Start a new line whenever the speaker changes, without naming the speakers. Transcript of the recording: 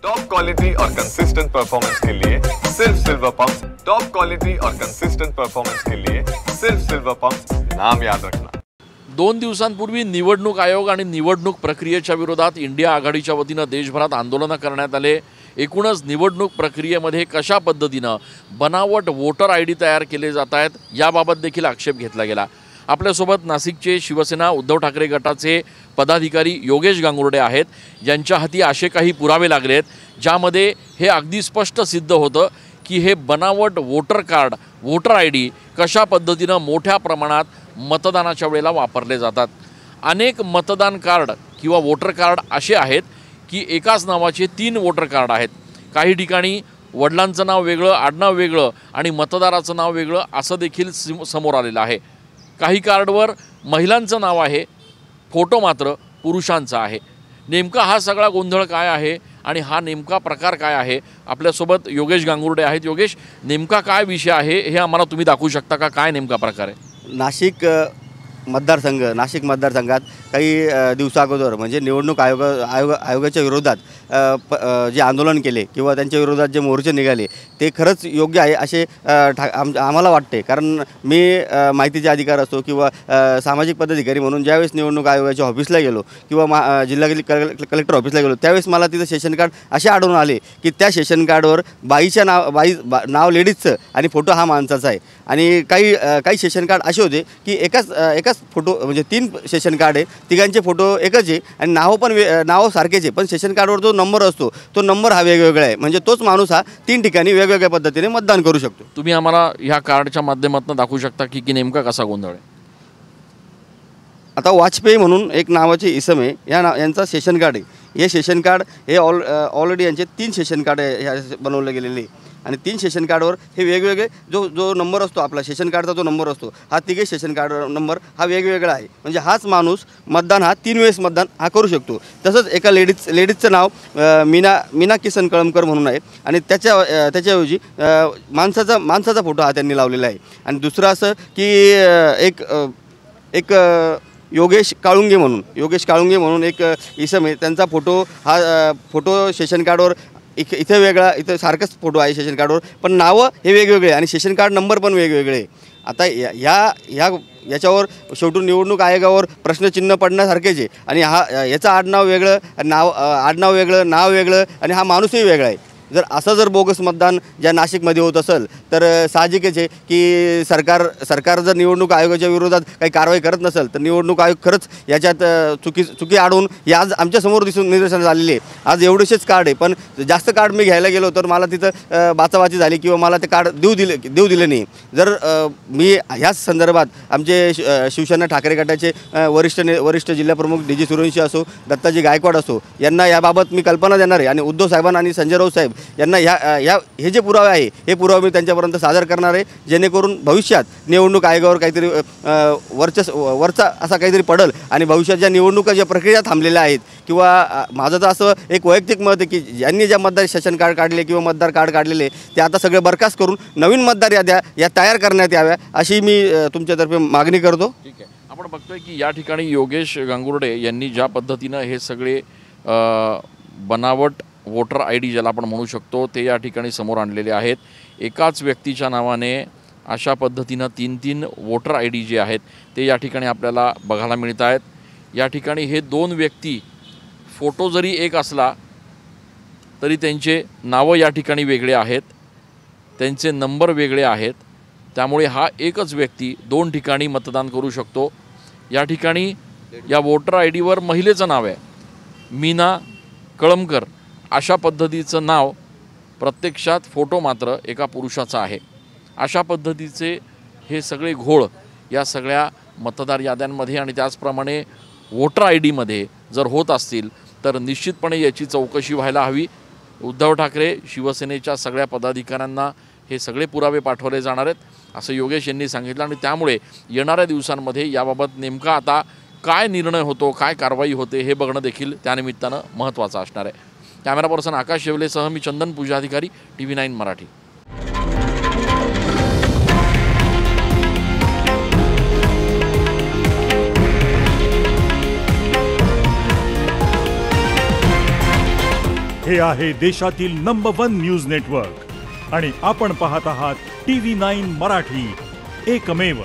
Top quality और consistent performance के लिए सिर्फ सिल्वर पंप्स। टॉप क्वालिटी और कंसिस्टेंट परफॉर्मेंस के लिए सिर्फ सिल्वर पंप्स, नाम याद रखना।
2 दिवसांपूर्वी निवडणूक आयोग आणि निवडणूक प्रक्रियेच्या विरोधात इंडिया आघाडीच्या वतीनं देशभरात आंदोलन करण्यात आले। एकूणच निवडणूक प्रक्रियेमध्ये कशा पद्धतीनं बनावट वोटर आयडी तयार केले जात आहेत याबाबत देखील आक्षेप घेतला गेला। आपल्यासोबत नाशिकचे शिवसेना उद्धव ठाकरे गटाचे पदाधिकारी योगेश गांगुर्डे आहेत, ज्यांच्या हाती असे काही पुरावे लागलेत ज्यामध्ये हे अगदी स्पष्ट सिद्ध होतं की हे बनावट वोटर कार्ड वोटर आयडी कशा पद्धतीनं मोठ्या प्रमाणात मतदानाच्या वेळेला वापरले जातात। अनेक मतदान कार्ड किंवा वोटर कार्ड असे आहेत की एकाच नावाचे 3 वोटर कार्ड आहेत। काही ठिकाणी वडिलांचं नाव वेगळं, आडनाव वेगळं आणि मतदाराचं नाव वेगळं असं देखील समोर आलेलं आहे। काही कार्डवर महिलांचं नाव आहे, फोटो मात्र पुरुषांचा आहे। नेमका हा सगळा गोंधळ काय आहे आणि हा नेमका प्रकार काय आहे? आपल्यासोबत योगेश गांगुर्डे आहेत। योगेश, नेमका काय विषय आहे हे आम्हाला तुम्ही दाखवू शकता का? काय नेमका प्रकार आहे?
नाशिक मतदारसंघात काही दिवसाअगोदर म्हणजे निवडणूक आयोगाच्या विरोधात जे आंदोलन केले किंवा त्यांच्या विरोधात जे मोर्चे निघाले ते खरंच योग्य आहे असे आम्हाला वाटते। कारण मी माहितीचे अधिकार असतो किंवा सामाजिक पदाधिकारी म्हणून ज्यावेळेस निवडणूक आयोगाच्या ऑफिसला गेलो किंवा जिल्हा कलेक्टर ऑफिसला गेलो त्यावेळेस मला तिथं सेशन कार्ड असे आढळून आले की त्या सेशन कार्डवर बाईचं नाव लेडीजचं आणि फोटो हा माणसाचा आहे। आणि काही सेशन कार्ड असे होते की एकाच फोटो म्हणजे 3 सेशन कार्ड आहे, तिघांचे फोटो एकच आहे आणि नाव सारखेच आहे, पण सेशन कार्डवर जो नंबर असतो तो नंबर हा वेगवेगळा आहे। म्हणजे तोच माणूस हा 3 ठिकाणी वेगवेगळ्या पद्धतीने मतदान करू शकतो।
तुम्ही आम्हाला ह्या कार्डच्या माध्यमातून दाखवू शकता की नेमका कसा गोंधळ आहे?
आता वाजपेयी म्हणून एक नावाचे इसम आहे, यांचा सेशन कार्ड आहे। हे सेशन कार्ड हे ऑलरेडी यांचे 3 सेशन कार्ड बनवले गेलेले आणि 3 सेशन कार्डवर हे वेगवेगळे जो नंबर असतो आपला सेशन कार्डचा जो नंबर असतो हा तिघे सेशन कार्ड नंबर हा वेगवेगळा आहे। म्हणजे हाच माणूस मतदान हा 3 वेळेस मतदान हा करू शकतो। तसंच एका लेडीजचं नाव मीना किसन कळमकर म्हणून आहे आणि त्याच्याऐवजी माणसाचा फोटो हा त्यांनी लावलेला आहे। आणि दुसरं असं की एक योगेश काळुंगे म्हणून एक इसम आहे, त्यांचा फोटो सेशन कार्डवर इथे वेगळा, इथं सारखाच फोटो आहे सेशन कार्डवर, पण नावं हे वेगवेगळे आणि सेशन कार्ड नंबर पण वेगवेगळे। आता याच्यावर शेवटून निवडणूक आयोगावर प्रश्नचिन्ह पडण्यासारखेच आहे। आणि याचं आडनाव वेगळं, नाव वेगळं आणि हा माणूसही वेगळा आहे। जर बोगस मतदान ज्या नाशिकमध्ये होत असेल तर साहजिकच आहे की सरकार जर निवडणूक आयोगाच्या विरोधात काही कारवाई करत नसेल तर निवडणूक आयोग खरंच याच्यात चुकी आढळून आज आमच्यासमोर निदर्शनास आलेली आहे। आज एवढेसेच कार्ड आहे, पण जास्त कार्ड मी घ्यायला गेलो तर मला तिथं बाचाबाची झाली किंवा मला ते कार्ड देऊ दिले नाही। जर मी ह्याच संदर्भात आमचे शिवसेना ठाकरे गटाचे वरिष्ठ जिल्हाप्रमुख डी जी सुरेंशी असो, दत्ताजी गायकवाड असो, यांना याबाबत मी कल्पना देणार आहे आणि उद्धव साहेबांना आणि संजय राऊत साहेब यांना हे जे पुरावे आहे हे पुरावे मी त्यांच्यापर्यंत सादर करणार आहे, जेणेकरून भविष्यात निवडणूक आयोगावर काहीतरी वरचा असा काहीतरी पडल आणि भविष्यात ज्या निवडणुका ज्या प्रक्रिया थांबलेल्या आहेत किंवा माझं तर असं एक वैयक्तिक मत आहे की ज्यांनी ज्या मतदार सेशन कार्ड काढले किंवा मतदार कार्ड काढलेले ते आता सगळे बरखास्त करून नवीन मतदार याद्या या तयार करण्यात याव्या अशी मी तुमच्यातर्फे मागणी करतो।
ठीक आहे, आपण बघतोय की या ठिकाणी योगेश गांगुर्डे यांनी ज्या पद्धतीनं हे सगळे बनावट वोटर आयडी ज्याला आपण म्हणू शकतो ते या ठिकाणी समोर आणलेले आहेत। एकाच व्यक्तीच्या नावाने अशा पद्धतीनं 3 वोटर आयडी जे आहेत ते या ठिकाणी आपल्याला बघायला मिळत आहेत। या ठिकाणी हे 2 व्यक्ती फोटो जरी एक असला तरी त्यांचे नावं या ठिकाणी वेगळे आहेत, त्यांचे नंबर वेगळे आहेत, त्यामुळे हा एकच व्यक्ती 2 ठिकाणी मतदान करू शकतो। या ठिकाणी या वोटर आयडीवर महिलेचं नाव आहे मीना कळमकर, अशा पद्धतीचं नाव, प्रत्यक्षात फोटो मात्र एका पुरुषाचा आहे। अशा पद्धतीचे हे सगळे घोळ या सगळ्या मतदार याद्यांमध्ये आणि त्याचप्रमाणे वोटर आयडीमध्ये जर होत असतील तर निश्चितपणे याची चौकशी व्हायला हवी। उद्धव ठाकरे शिवसेनेच्या सगळ्या पदाधिकाऱ्यांना हे सगळे पुरावे पाठवले जाणार आहेत असं योगेश यांनी सांगितलं आणि त्यामुळे येणाऱ्या दिवसांमध्ये याबाबत नेमका आता काय निर्णय होतो, काय कारवाई होते हे बघणं देखील त्यानिमित्तानं महत्त्वाचं असणार आहे। कॅमेरा पर्सन आकाश शेवलेसह मी चंदन पूजाधिकारी, TV9 मराठी।
हे आहे देशातील नंबर 1 न्यूज नेटवर्क आणि आपण पाहत आहात TV9 मराठी, एकमेव.